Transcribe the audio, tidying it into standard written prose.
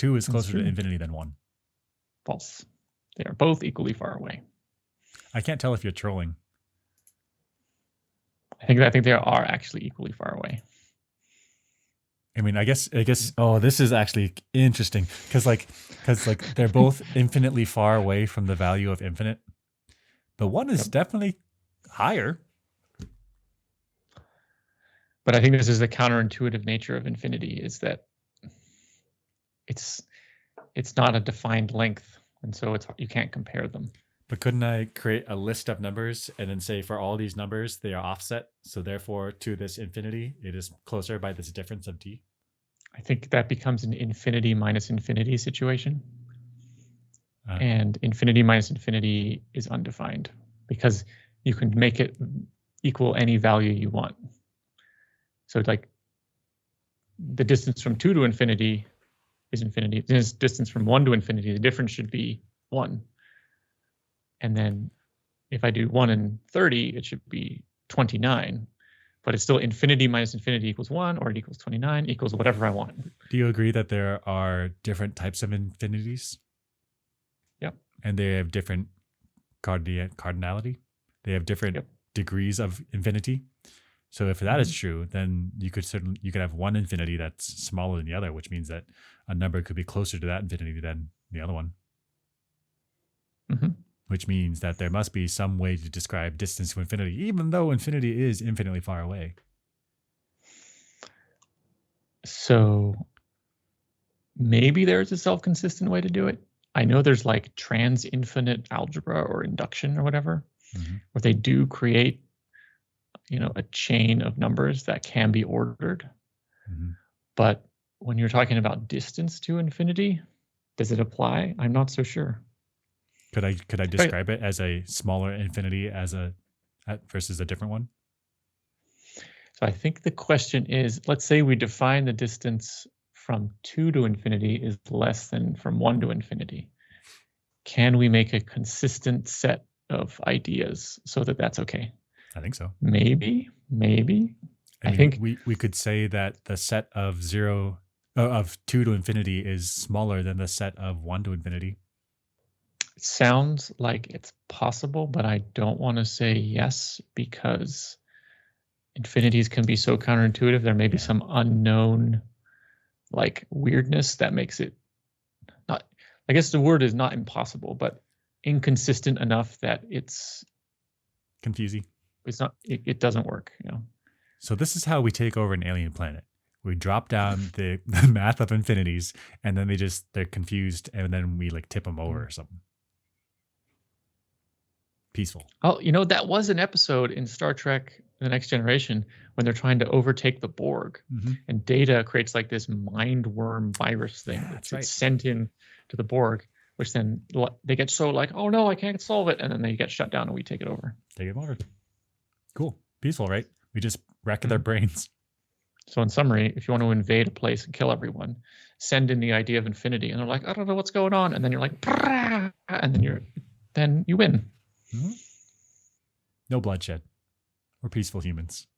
2 is That's closer to true. infinity than 1. False. They are both equally far away. I can't tell if you're trolling. I think they are actually equally far away. I mean, I guess. Oh, this is actually interesting because they're both infinitely far away from the value of infinite, but one is definitely higher. But I think this is the counterintuitive nature of infinity, is that it's not a defined length, and so you can't compare them. But couldn't I create a list of numbers and then say for all these numbers they are offset, so therefore to this infinity it is closer by this difference of d? I think that becomes an infinity minus infinity situation. And infinity minus infinity is undefined because you can make it equal any value you want. So like the distance from 2 to infinity is infinity. The distance from 1 to infinity, the difference should be 1. And then if I do 1 and 30, it should be 29. But it's still infinity minus infinity equals 1, or it equals 29, equals whatever I want. Do you agree that there are different types of infinities? Yep. And they have different cardinality? They have different degrees of infinity? So if that is true, then you could have one infinity that's smaller than the other, which means that a number could be closer to that infinity than the other one. Which means that there must be some way to describe distance to infinity, even though infinity is infinitely far away. So maybe there's a self-consistent way to do it. I know there's like trans-infinite algebra or induction or whatever, where they do create, a chain of numbers that can be ordered. But when you're talking about distance to infinity, does it apply? I'm not so sure. Could I describe it as a smaller infinity versus a different one? So I think the question is, let's say we define the distance from 2 to infinity is less than from 1 to infinity. Can we make a consistent set of ideas so that that's okay? I think so. Maybe. I think we could say that the set of 2 to infinity is smaller than the set of 1 to infinity. It sounds like it's possible, but I don't want to say yes because infinities can be so counterintuitive. There may be some unknown weirdness that makes it not, I guess the word is not impossible, but inconsistent enough that it's confusing. It's not, it doesn't work, So this is how we take over an alien planet. We drop down the math of infinities, and then they're confused, and then we tip them over or something. Peaceful. Oh, that was an episode in Star Trek The Next Generation when they're trying to overtake the Borg, and Data creates this mind worm virus thing that's sent in to the Borg, which then they get so oh no, I can't solve it, and then they get shut down and we take it over. Take it over. Cool. Peaceful, right? We just wreck their brains. So in summary, if you want to invade a place and kill everyone, send in the idea of infinity, and they're like, I don't know what's going on, and then you're like, Brah! And then you win. No bloodshed. We're peaceful humans.